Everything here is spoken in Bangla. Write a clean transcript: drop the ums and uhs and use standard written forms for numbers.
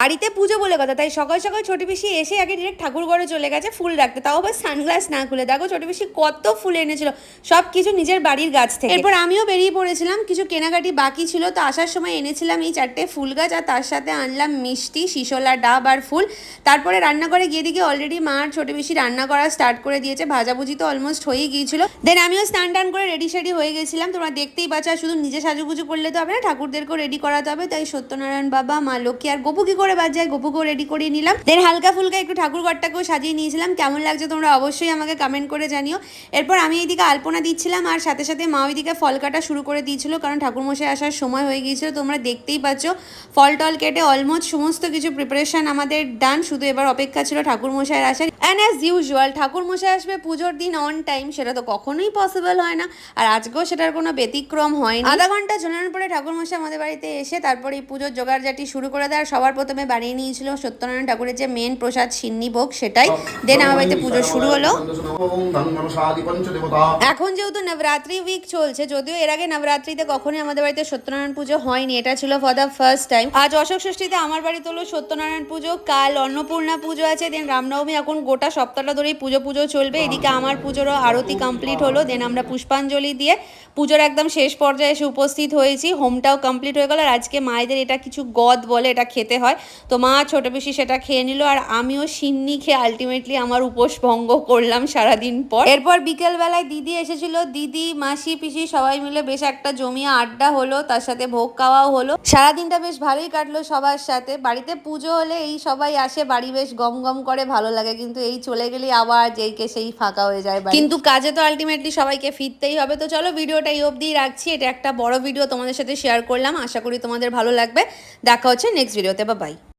বাড়িতে পুজো বলে কথা, তাই সকাল সকাল ছোট পিসি এসে আগে ডিরেক্ট ঠাকুর ঘরে চলে গেছে ফুল রাখতে, তাও আবার সানগ্লাস না খুলে। দেখো ছোট পিসি কত ফুল এনেছিল, সব কিছু নিজের বাড়ির গাছ থেকে। এরপর আমিও বেরিয়ে পড়েছিলাম, কিছু কেনাকাটি বাকি ছিল, তো আসার সময় এনেছিলাম এই 4টে ফুল গাছ, আর তার সাথে আনলাম মিষ্টি, শিশোলা ডাব আর ফুল। তারপরে রান্নাঘরে গিয়ে দিকে অলরেডি মা আর ছোট পিসি রান্না করা স্টার্ট করে দিয়েছে, ভাজাভুজি তো অলমোস্ট হয়েই গিয়েছিল। দেন আমিও স্নান টান করে রেডি সেডি হয়ে গেছিলাম। তোমরা দেখতেই পাচ্ছ, শুধু নিজে সাজুগুজু করলে তো হবে না, ঠাকুরদেরকেও রেডি করাতে হবে। তাই সত্যনারায়ণ বাবা, মা লক্ষ্মী আর গোপু কি করে বাজায়, গোপুকেও রেডি করে নিলাম। দেন হালকা ফুলকা একটু ঠাকুর ঘরটাকেও সাজিয়ে নিয়েছিলাম। কেমন লাগছে তোমরা অবশ্যই আমাকে কমেন্ট করে জানিও। এরপর আমি এইদিকে আলপনা দিচ্ছিলাম, আর সাথে সাথে মা ওইদিকে ফল কাটা শুরু করে দিয়েছিল, কারণ ঠাকুরমশাই আসার সময় হয়ে গিয়েছিল। তোমরা দেখতেই পাচ্ছ ফল টল কেটে অলমোস্ট সমস্ত কিছু প্রিপারেশন আমাদের ডান, শুধু এবার অপেক্ষা ছিল ঠাকুরমশাইয়ের আসার। অ্যান্ড অ্যাজ ইউজুয়াল ঠাকুরমশাই আসবে পুজোর দিন অন টাইম, সেটা তো কখনোই পসিবল হয় না, আর আজকেও সেটার কোনো ব্যতিক্রম হয়নি। আধা ঘন্টা ঝোলানোর পরে ঠাকুরমশাই আমাদের বাড়িতে এসে তারপরে এই পুজোর জোগাড়জাটি শুরু করে দেয়। আর সবার প্রথমে বানিয়ে নিয়েছিল সত্যনারায়ণ ঠাকুরের যে মেন প্রসাদ সিন্নি ভোগ, সেটাই। দেন আমার বাড়িতে পুজো শুরু হলো। এখন যেহেতু নবরাত্রি উইক চলছে, যদিও এর আগে নবরাত্রিতে কখনোই আমাদের বাড়িতে সত্যনারায়ণ পুজো হয়নি, এটা ছিল ফর দ্য ফার্স্ট টাইম। আজ অশোক ষষ্ঠীতে আমার বাড়িতে হলো সত্যনারায়ণ পুজো, কাল অন্নপূর্ণা পুজো আছে, দেন রামনবমী। এখন গোটা সপ্তাহটা ধরেই পুজো চলবে। এদিকে আমার পুজোরও আরতি কমপ্লিট হলো, দেন আমরা পুষ্পাঞ্জলি দিয়ে পুজোর একদম শেষ পর্যায়ে এসে উপস্থিত হয়েছি। হোমটাও কমপ্লিট হয়ে গেল। আর আজকে মায়েদের এটা কিছু গদ বলে, এটা খেতে হয়, তো মা ছোট পিসি সেটা খেয়ে নিল, আর আমিও সিন্নি খেয়ে আলটিমেটলি আমার উপোস ভঙ্গ করলাম সারাদিন পর। এরপর বিকেলবেলায় দিদি এসেছিল, দিদি মাসি পিসি সবাই মিলে বেশ একটা জমিয়ে আড্ডা হলো, তার সাথে ভোগ খাওয়াও হলো। সারাদিনটা বেশ ভালোই কাটলো সবার সাথে। বাড়িতে পুজো হলে এই সবাই আসে, বাড়ি বেশ গম গম করে, ভালো লাগে, কিন্তু এই চলে গেলে আবার যেইকে সেই ফাঁকা হয়ে যায়। কিন্তু কাজে তো আলটিমেটলি সবাইকে ফিরতেই হবে। তো চলো ভিডিওটা এই অবধিই রাখছি, এটা একটা বড় ভিডিও তোমাদের সাথে শেয়ার করলাম, আশা করি তোমাদের ভালো লাগবে। দেখা হচ্ছে নেক্সট ভিডিওতে, বাই।